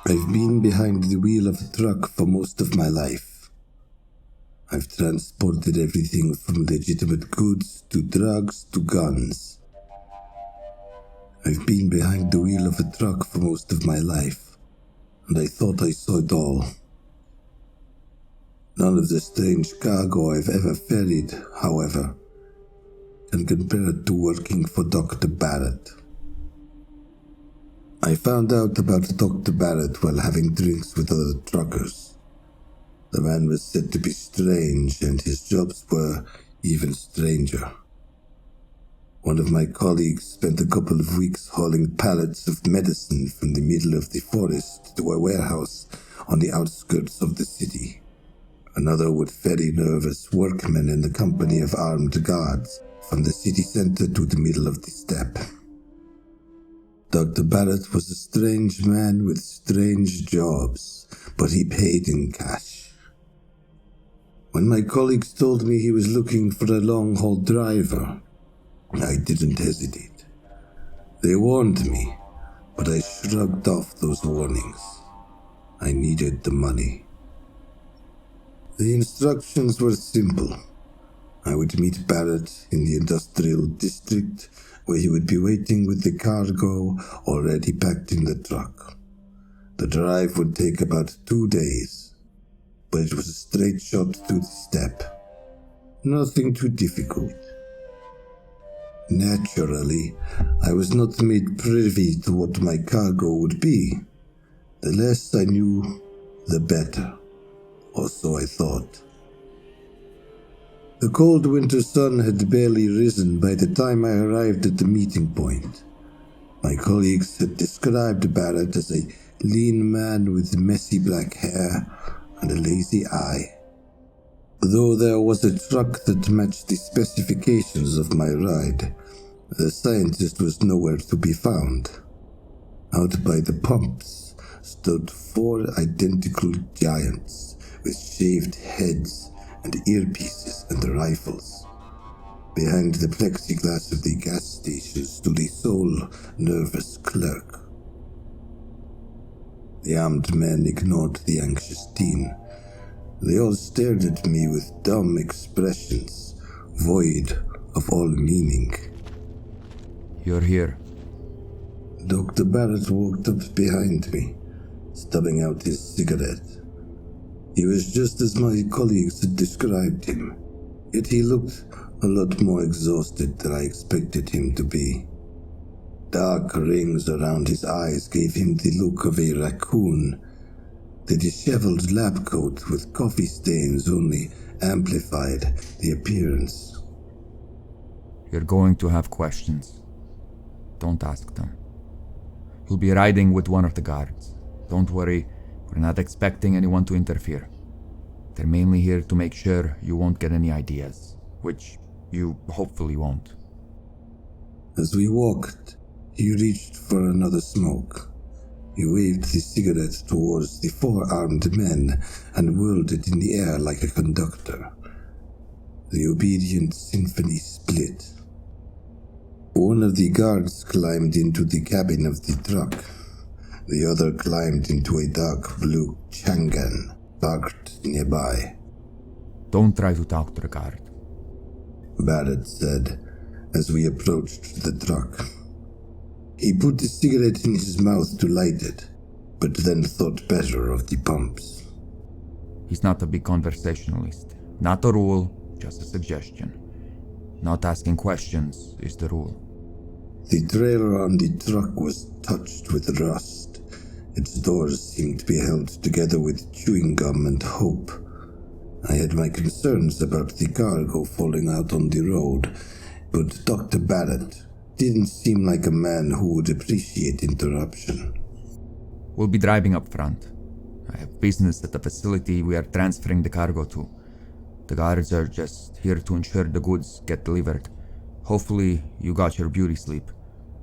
I've been behind the wheel of a truck for most of my life. I've transported everything from legitimate goods to drugs to guns. I've been behind the wheel of a truck for most of my life, and I thought I saw it all. None of the strange cargo I've ever ferried, however, can compare to working for Dr. Barrett. I found out about Dr. Barrett while having drinks with other truckers. The man was said to be strange, and his jobs were even stranger. One of my colleagues spent a couple of weeks hauling pallets of medicine from the middle of the forest to a warehouse on the outskirts of the city. Another would ferry nervous workmen in the company of armed guards from the city center to the middle of the steppe. Dr. Barrett was a strange man with strange jobs, but he paid in cash. When my colleagues told me he was looking for a long-haul driver, I didn't hesitate. They warned me, but I shrugged off those warnings. I needed the money. The instructions were simple. I would meet Barrett in the industrial district, where he would be waiting with the cargo already packed in the truck. The drive would take about 2 days, but it was a straight shot through the steppe. Nothing too difficult. Naturally, I was not made privy to what my cargo would be. The less I knew, the better, or so I thought. The cold winter sun had barely risen by the time I arrived at the meeting point. My colleagues had described Barrett as a lean man with messy black hair and a lazy eye. Though there was a truck that matched the specifications of my ride, the scientist was nowhere to be found. Out by the pumps stood 4 identical giants with shaved heads and earpieces and rifles. Behind the plexiglass of the gas station stood a sole, nervous clerk. The armed men ignored the anxious teen. They all stared at me with dumb expressions, void of all meaning. You're here. Dr. Barrett walked up behind me, stubbing out his cigarette. He was just as my colleagues had described him, yet he looked a lot more exhausted than I expected him to be. Dark rings around his eyes gave him the look of a raccoon. The disheveled lab coat with coffee stains only amplified the appearance. You're going to have questions. Don't ask them. You'll be riding with one of the guards. Don't worry. We're not expecting anyone to interfere. They're mainly here to make sure you won't get any ideas, which you hopefully won't. As we walked, he reached for another smoke. He waved the cigarette towards the 4 armed men and whirled it in the air like a conductor. The obedient symphony split. One of the guards climbed into the cabin of the truck. The other climbed into a dark blue Changan parked nearby. Don't try to talk to the guard, Barrett said as we approached the truck. He put the cigarette in his mouth to light it, but then thought better of the pumps. He's not a big conversationalist. Not a rule, just a suggestion. Not asking questions is the rule. The trailer on the truck was touched with rust. Its doors seemed to be held together with chewing gum and hope. I had my concerns about the cargo falling out on the road, but Dr. Barrett didn't seem like a man who would appreciate interruption. We'll be driving up front. I have business at the facility we are transferring the cargo to. The guards are just here to ensure the goods get delivered. Hopefully, you got your beauty sleep.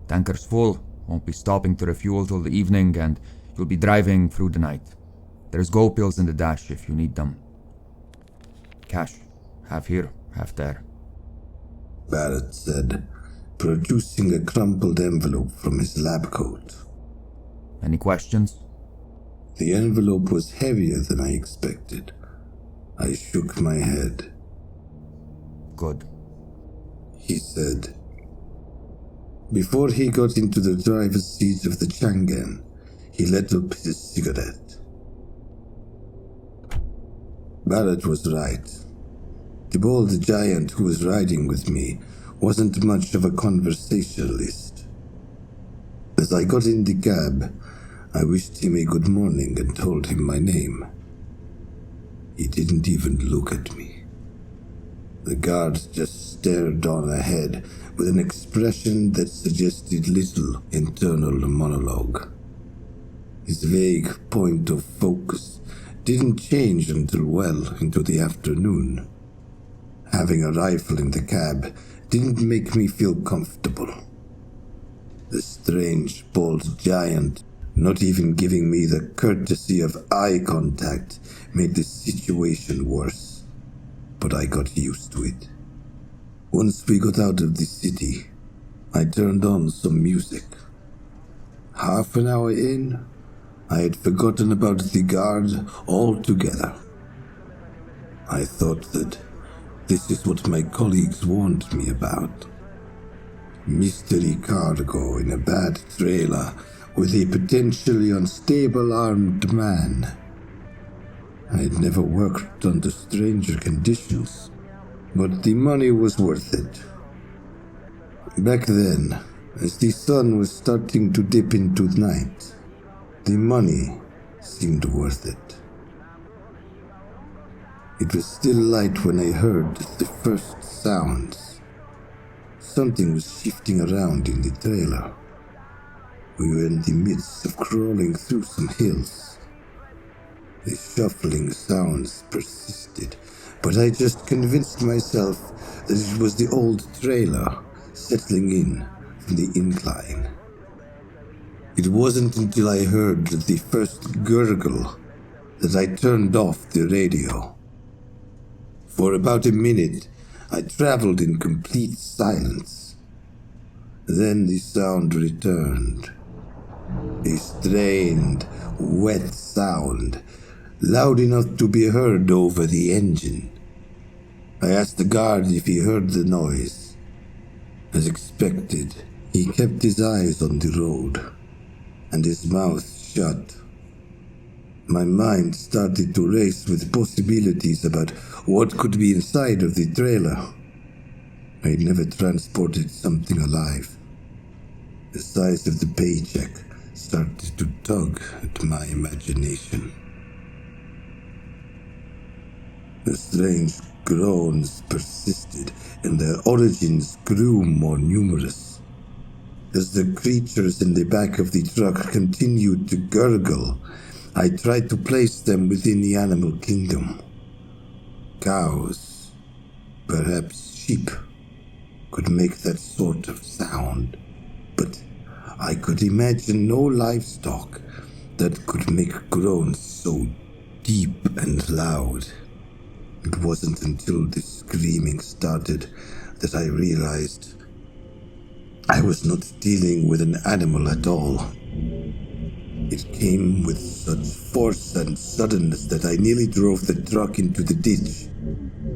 Tanker's full, won't be stopping to refuel till the evening, and you'll be driving through the night. There's go pills in the dash if you need them. Cash, half here, half there. Barrett said, producing a crumpled envelope from his lab coat. Any questions? The envelope was heavier than I expected. I shook my head. Good. He said. Before he got into the driver's seat of the Changan, he lit up his cigarette. Barrett was right. The bald giant who was riding with me wasn't much of a conversationalist. As I got in the cab, I wished him a good morning and told him my name. He didn't even look at me. The guard just stared on ahead with an expression that suggested little internal monologue. His vague point of focus didn't change until well into the afternoon. Having a rifle in the cab didn't make me feel comfortable. The strange bald giant not even giving me the courtesy of eye contact made the situation worse, but I got used to it. Once we got out of the city, I turned on some music. Half an hour in, I had forgotten about the guard altogether. I thought that this is what my colleagues warned me about. Mystery cargo in a bad trailer with a potentially unstable armed man. I had never worked under stranger conditions, but the money was worth it. Back then, as the sun was starting to dip into night, the money seemed worth it. It was still light when I heard the first sounds. Something was shifting around in the trailer. We were in the midst of crawling through some hills. The shuffling sounds persisted, but I just convinced myself that it was the old trailer settling in from the incline. It wasn't until I heard the first gurgle that I turned off the radio. For about a minute, I traveled in complete silence. Then the sound returned. A strained, wet sound, loud enough to be heard over the engine. I asked the guard if he heard the noise. As expected, he kept his eyes on the road, and his mouth shut. My mind started to race with possibilities about what could be inside of the trailer. I had never transported something alive. The size of the paycheck started to tug at my imagination. The strange groans persisted, and their origins grew more numerous. As the creatures in the back of the truck continued to gurgle, I tried to place them within the animal kingdom. Cows, perhaps sheep, could make that sort of sound, but I could imagine no livestock that could make groans so deep and loud. It wasn't until the screaming started that I realized I was not dealing with an animal at all. It came with such force and suddenness that I nearly drove the truck into the ditch.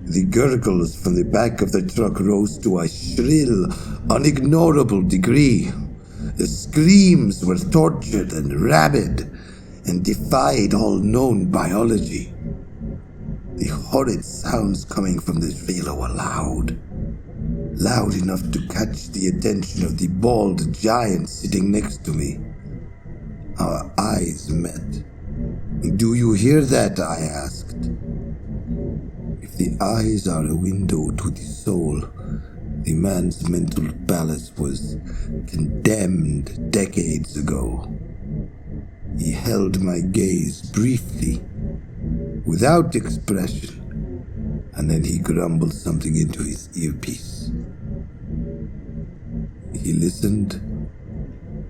The gurgles from the back of the truck rose to a shrill, unignorable degree. The screams were tortured and rabid and defied all known biology. The horrid sounds coming from the trailer were loud enough to catch the attention of the bald giant sitting next to me. Our eyes met. "Do you hear that?" I asked. If the eyes are a window to the soul, the man's mental palace was condemned decades ago. He held my gaze briefly, without expression, and then he grumbled something into his earpiece. He listened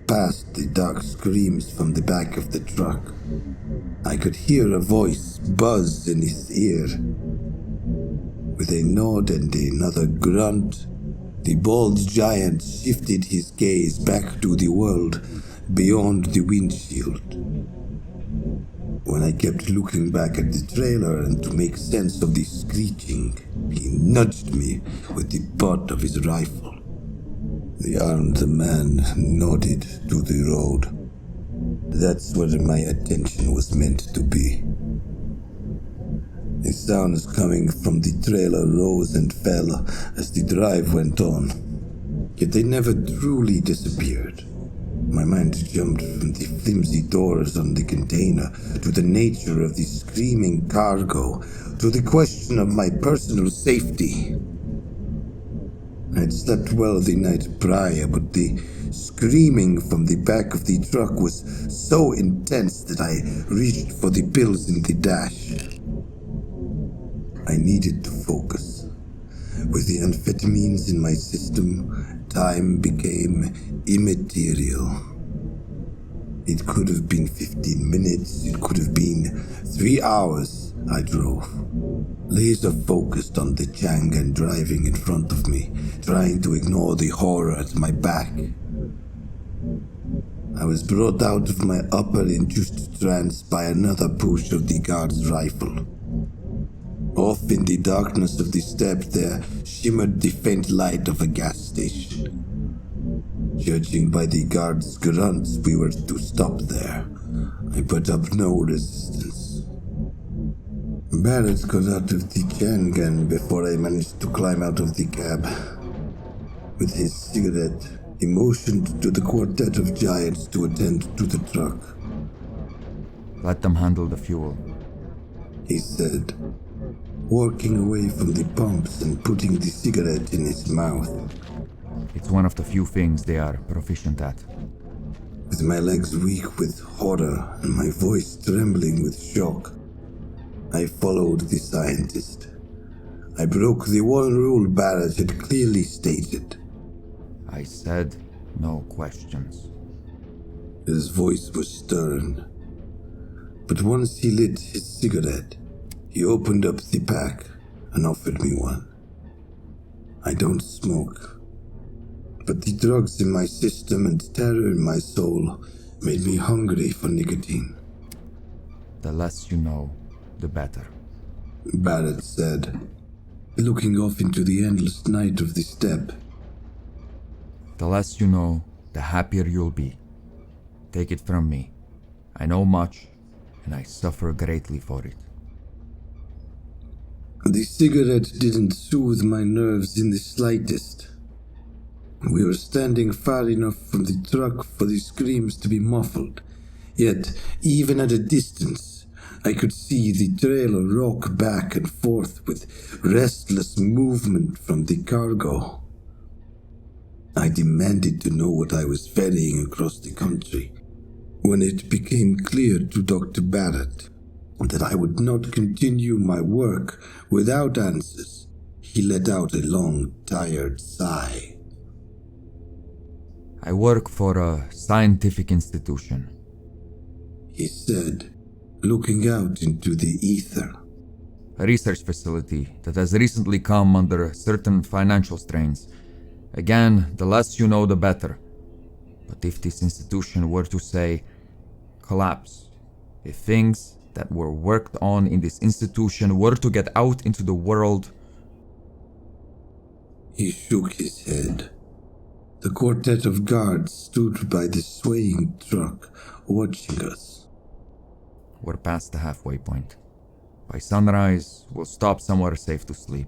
past the dark screams from the back of the truck. I could hear a voice buzz in his ear. With a nod and another grunt, the bald giant shifted his gaze back to the world beyond the windshield. When I kept looking back at the trailer and to make sense of the screeching, he nudged me with the butt of his rifle. The armed man nodded to the road. That's where my attention was meant to be. The sounds coming from the trailer rose and fell as the drive went on, yet they never truly disappeared. My mind jumped from the flimsy doors on the container to the nature of the screaming cargo to the question of my personal safety. I had slept well the night prior, but the screaming from the back of the truck was so intense that I reached for the pills in the dash. I needed to focus. With the amphetamines in my system, time became immaterial. It could have been 15 minutes, it could have been 3 hours. I drove, laser focused on the Changan driving in front of me, trying to ignore the horror at my back. I was brought out of my upper-induced trance by another push of the guard's rifle. Off in the darkness of the steppe there shimmered the faint light of a gas station. Judging by the guard's grunts, we were to stop there. I put up no resistance. Barrett got out of the Changan before I managed to climb out of the cab. With his cigarette, he motioned to the quartet of giants to attend to the truck. Let them handle the fuel, he said, walking away from the pumps and putting the cigarette in his mouth. It's one of the few things they are proficient at. With my legs weak with horror and my voice trembling with shock, I followed the scientist. I broke the one rule Barrett had clearly stated. I said no questions. His voice was stern. But once he lit his cigarette, he opened up the pack and offered me one. I don't smoke, but the drugs in my system and terror in my soul made me hungry for nicotine. The less you know, the better, Barrett said, looking off into the endless night of the steppe. The less you know, the happier you'll be. Take it from me. I know much, and I suffer greatly for it. The cigarette didn't soothe my nerves in the slightest. We were standing far enough from the truck for the screams to be muffled, yet, even at a distance, I could see the trailer rock back and forth with restless movement from the cargo. I demanded to know what I was ferrying across the country. When it became clear to Dr. Barrett that I would not continue my work without answers, he let out a long, tired sigh. I work for a scientific institution, he said, looking out into the ether. a research facility that has recently come under certain financial strains. Again, the less you know, the better. But if this institution were to say, collapse, if things that were worked on in this institution were to get out into the world... He shook his head. The quartet of guards stood by the swaying truck, watching us. We're past the halfway point. By sunrise, we'll stop somewhere safe to sleep.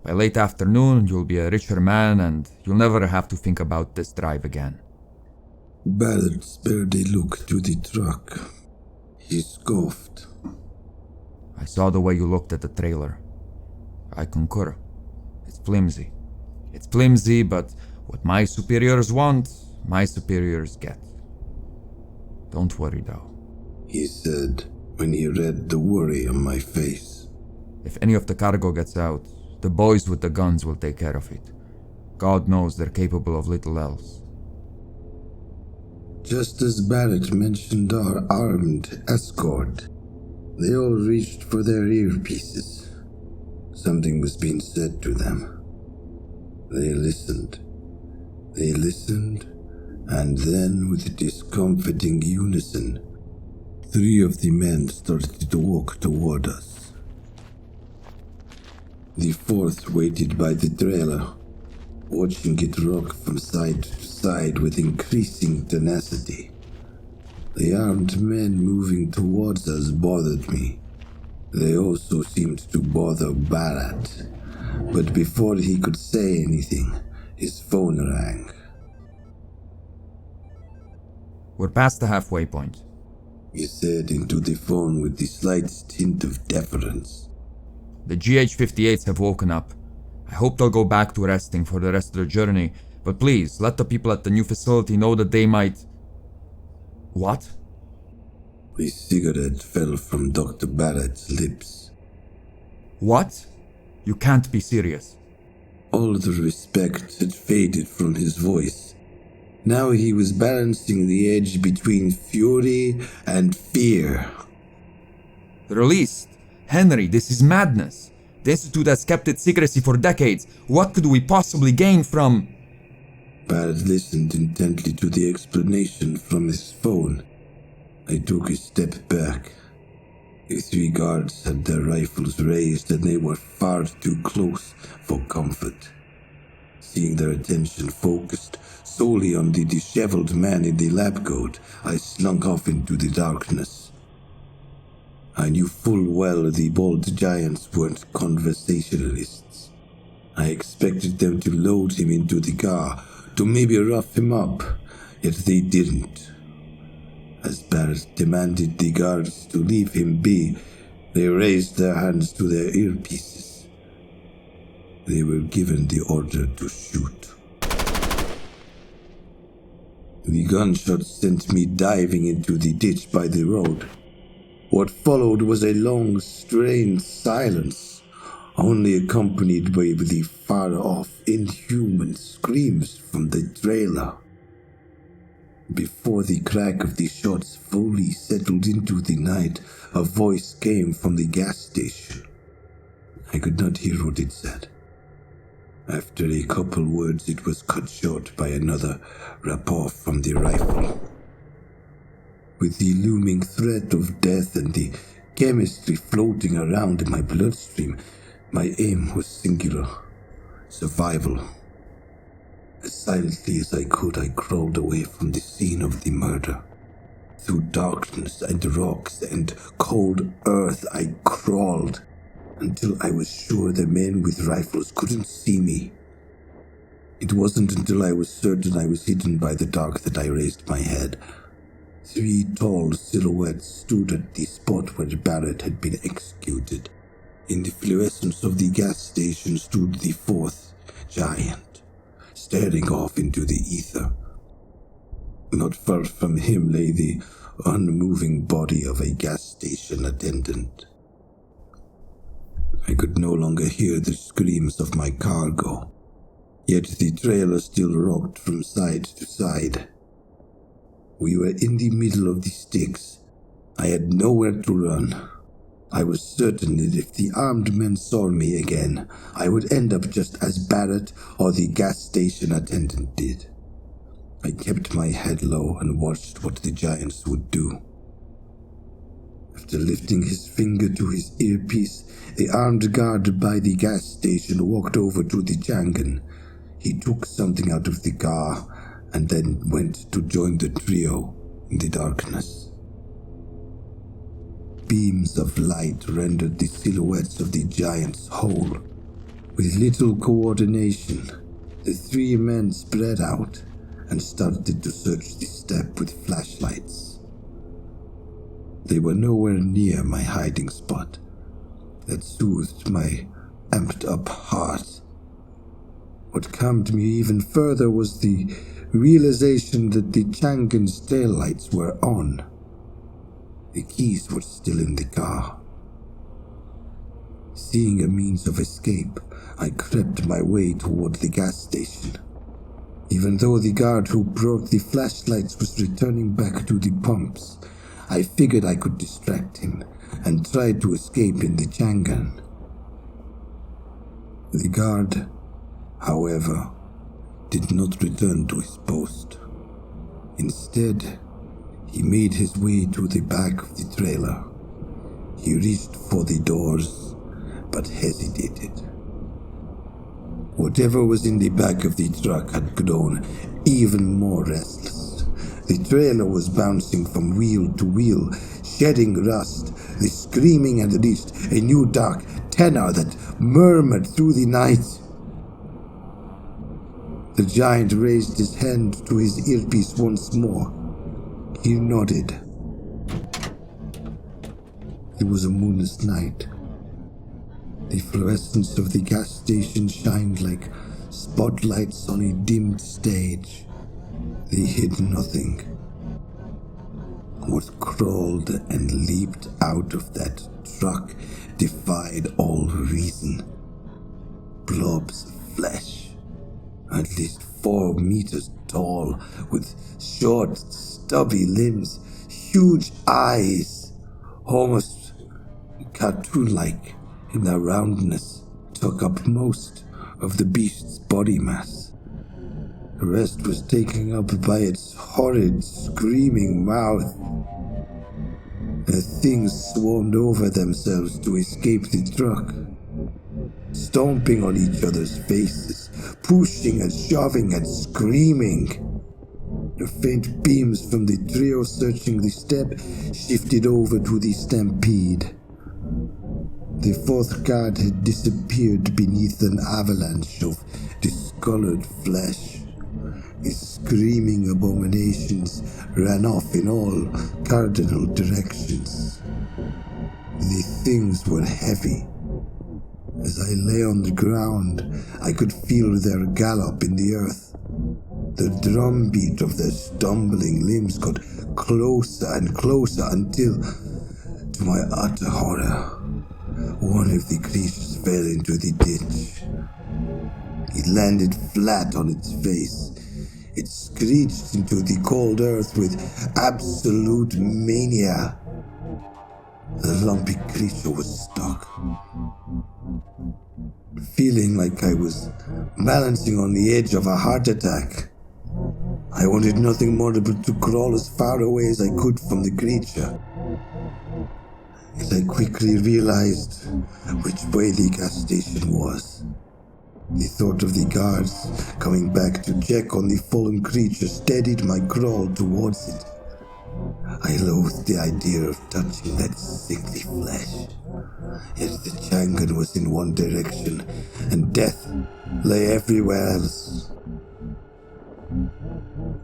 By late afternoon, you'll be a richer man and you'll never have to think about this drive again. Barrett spared a look to the truck. He scoffed. I saw the way you looked at the trailer. I concur. It's flimsy. It's flimsy, but what my superiors want, my superiors get. Don't worry though, he said when he read the worry on my face. If any of the cargo gets out, the boys with the guns will take care of it. God knows they're capable of little else. Just as Barrett mentioned our armed escort, they all reached for their earpieces. Something was being said to them. They listened. They listened And then, with a discomforting unison, 3 of the men started to walk toward us. The 4th waited by the trailer, watching it rock from side to side with increasing tenacity. The armed men moving towards us bothered me. They also seemed to bother Barrett, but before he could say anything, his phone rang. We're past the halfway point. He said into the phone with the slightest hint of deference. The GH-58s have woken up. I hope they'll go back to resting for the rest of their journey, but please, let the people at the new facility know that they might... What? The cigarette fell from Dr. Barrett's lips. What? You can't be serious. All the respect had faded from his voice. Now he was balancing the edge between fury and fear. Released? Henry, this is madness. The Institute has kept its secrecy for decades. What could we possibly gain from... Barrett listened intently to the explanation from his phone. I took a step back. The 3 guards had their rifles raised and they were far too close for comfort. Seeing their attention focused solely on the disheveled man in the lab coat, I slunk off into the darkness. I knew full well the bald giants weren't conversationalists. I expected them to load him into the car, to maybe rough him up, yet they didn't. As Barrett demanded the guards to leave him be, they raised their hands to their earpieces. They were given the order to shoot. The gunshot sent me diving into the ditch by the road. What followed was a long, strained silence, only accompanied by the far-off, inhuman screams from the trailer. Before the crack of the shots fully settled into the night, a voice came from the gas station. I could not hear what it said. After a couple words, it was cut short by another rap-off from the rifle. With the looming threat of death and the chemistry floating around in my bloodstream, my aim was singular: survival. As silently as I could, I crawled away from the scene of the murder. Through darkness and rocks and cold earth I crawled, until I was sure the men with rifles couldn't see me. It wasn't until I was certain I was hidden by the dark that I raised my head. 3 tall silhouettes stood at the spot where Barrett had been executed. In the fluorescence of the gas station stood the 4th giant, staring off into the ether. Not far from him lay the unmoving body of a gas station attendant. I could no longer hear the screams of my cargo, yet the trailer still rocked from side to side. We were in the middle of the sticks. I had nowhere to run. I was certain that if the armed men saw me again, I would end up just as Barrett or the gas station attendant did. I kept my head low and watched what the giants would do. After lifting his finger to his earpiece, the armed guard by the gas station walked over to the Jangan. He took something out of the car and then went to join the trio in the darkness. Beams of light rendered the silhouettes of the giants whole. With little coordination, the 3 men spread out and started to search the steppe with flashlights. They were nowhere near my hiding spot. That soothed my amped-up heart. What calmed me even further was the realization that the Changan's taillights were on. The keys were still in the car. Seeing a means of escape, I crept my way toward the gas station. Even though the guard who brought the flashlights was returning back to the pumps, I figured I could distract him and tried to escape in the Changan. The guard, however, did not return to his post. Instead, he made his way to the back of the trailer. He reached for the doors, but hesitated. Whatever was in the back of the truck had grown even more restless. The trailer was bouncing from wheel to wheel, shedding rust. The screaming had reached a new dark tenor that murmured through the night. The giant raised his hand to his earpiece once more. He nodded. It was a moonless night. The fluorescence of the gas station shined like spotlights on a dimmed stage. They hid nothing. What crawled and leaped out of that truck defied all reason. Blobs of flesh, at least 4 meters tall, with short, stubby limbs, huge eyes, almost cartoon-like in their roundness, took up most of the beast's body mass. The rest was taken up by its horrid, screaming mouth. The things swarmed over themselves to escape the truck, stomping on each other's faces, pushing and shoving and screaming. The faint beams from the trio searching the step shifted over to the stampede. The 4th guard had disappeared beneath an avalanche of discolored flesh. The screaming abominations ran off in all cardinal directions. The things were heavy. As I lay on the ground, I could feel their gallop in the earth. The drumbeat of their stumbling limbs got closer and closer until, to my utter horror, one of the creatures fell into the ditch. It landed flat on its face. It screeched into the cold earth with absolute mania. The lumpy creature was stuck. Feeling like I was balancing on the edge of a heart attack, I wanted nothing more but to crawl as far away as I could from the creature. Yet I quickly realized which way the gas station was. The thought of the guards coming back to check on the fallen creature steadied my crawl towards it. I loathed the idea of touching that sickly flesh. Yet the Changan was in one direction, and death lay everywhere else.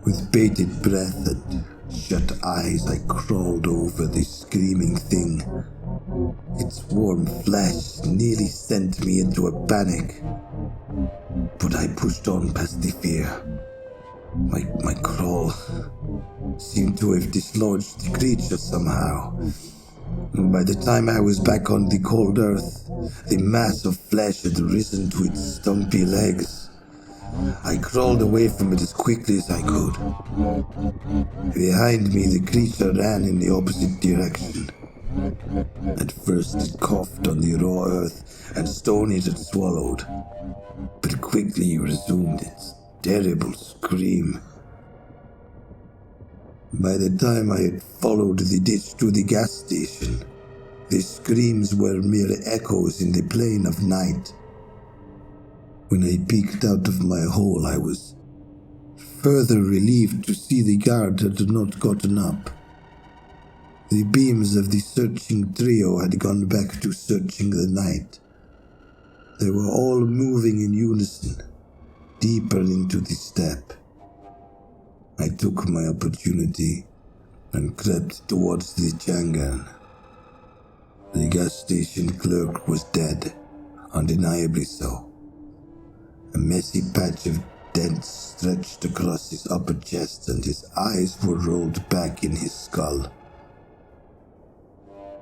With bated breath and shut eyes, I crawled over the screaming thing. Its warm flesh nearly sent me into a panic, but I pushed on past the fear. My crawl seemed to have dislodged the creature somehow. By the time I was back on the cold earth, the mass of flesh had risen to its stumpy legs. I crawled away from it as quickly as I could. Behind me, the creature ran in the opposite direction. At first it coughed on the raw earth and stone it had swallowed, but quickly resumed its terrible scream. By the time I had followed the ditch to the gas station, the screams were mere echoes in the plain of night. When I peeked out of my hole, I was further relieved to see the guard had not gotten up. The beams of the searching trio had gone back to searching the night. They were all moving in unison, deeper into the steppe. I took my opportunity and crept towards the Changan. The gas station clerk was dead, undeniably so. A messy patch of dents stretched across his upper chest, and his eyes were rolled back in his skull.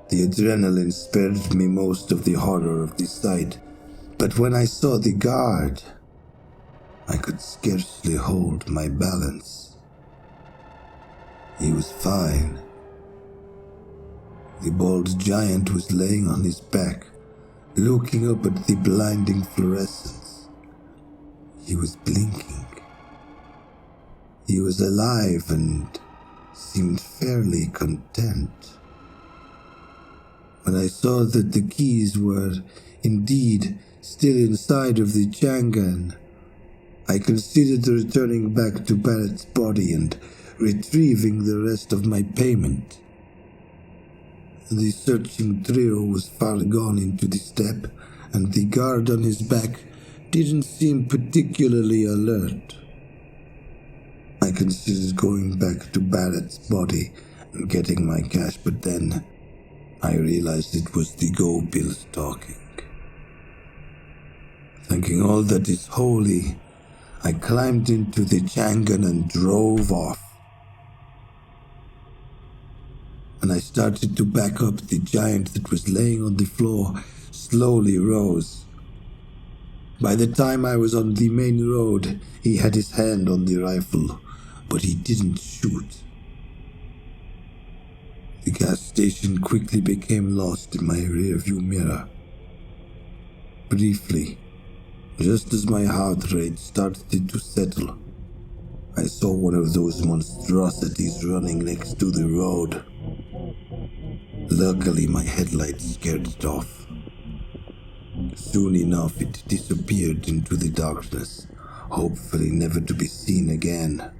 The adrenaline spared me most of the horror of the sight, but when I saw the guard, I could scarcely hold my balance. He was fine. The bald giant was laying on his back, looking up at the blinding fluorescence. He was blinking. He was alive and seemed fairly content. When I saw that the keys were indeed still inside of the Changan, I considered returning back to Barrett's body and retrieving the rest of my payment. The searching trio was far gone into the steppe, and the guard on his back didn't seem particularly alert. I considered going back to Barrett's body and getting my cash, but then I realized it was the Go Pills talking. Thanking all that is holy, I climbed into the Changan and drove off. When I started to back up, the giant that was laying on the floor slowly rose. By the time I was on the main road, he had his hand on the rifle, but he didn't shoot. The gas station quickly became lost in my rearview mirror. Briefly, just as my heart rate started to settle, I saw one of those monstrosities running next to the road. Luckily, my headlights scared it off. Soon enough, it disappeared into the darkness, hopefully never to be seen again.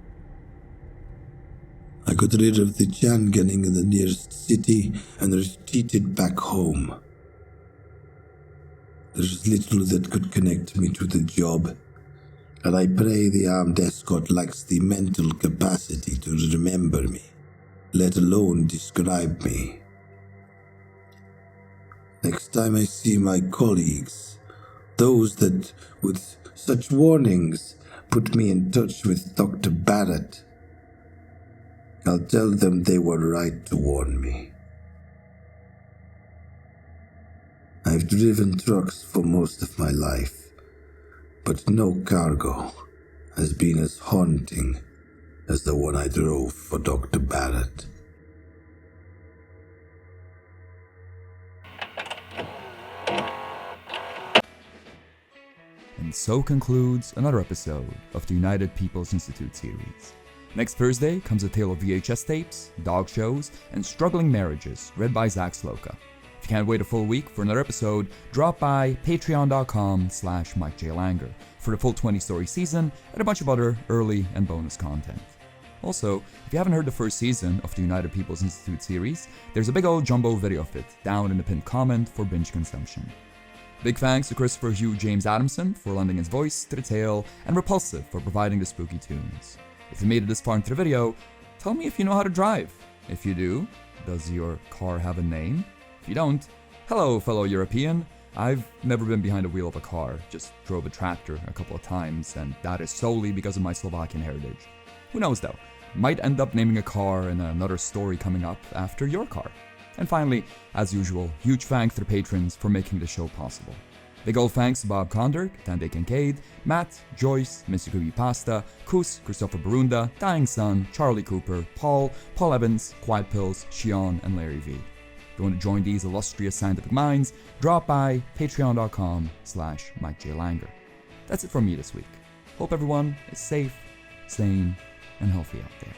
I got rid of the Changaning in the nearest city and retreated back home. There's little that could connect me to the job, and I pray the armed escort lacks the mental capacity to remember me, let alone describe me. Next time I see my colleagues, those that, with such warnings, put me in touch with Dr. Barrett, I'll tell them they were right to warn me. I've driven trucks for most of my life, but no cargo has been as haunting as the one I drove for Dr. Barrett. And so concludes another episode of the United People's Institute series. Next Thursday comes a tale of VHS tapes, dog shows, and struggling marriages, read by Zach Sloka. If you can't wait a full week for another episode, drop by patreon.com/MikeJLanger for the full 20-story season and a bunch of other early and bonus content. Also, if you haven't heard the first season of the United People's Institute series, there's a big old jumbo video of it down in the pinned comment for binge consumption. Big thanks to Christopher Hugh James Adamson for lending his voice to the tale, and Repulsive for providing the spooky tunes. If you made it this far into the video, tell me if you know how to drive. If you do, does your car have a name? If you don't, hello fellow European. I've never been behind the wheel of a car, just drove a tractor a couple of times, and that is solely because of my Slovakian heritage. Who knows though, might end up naming a car in another story coming up after your car. And finally, as usual, huge thanks to the patrons for making the show possible. Big old thanks to Bob Konderk, Dante Kincaid, Matt, Joyce, Mr. CreepyPasta, Kus, Christopher Barunda, Dying Sun, Charlie Cooper, Paul Evans, Quiet Pills, Shion, and Larry V. If you want to join these illustrious scientific minds, drop by patreon.com/MikeJLanger. That's it from me this week. Hope everyone is safe, sane, and healthy out there.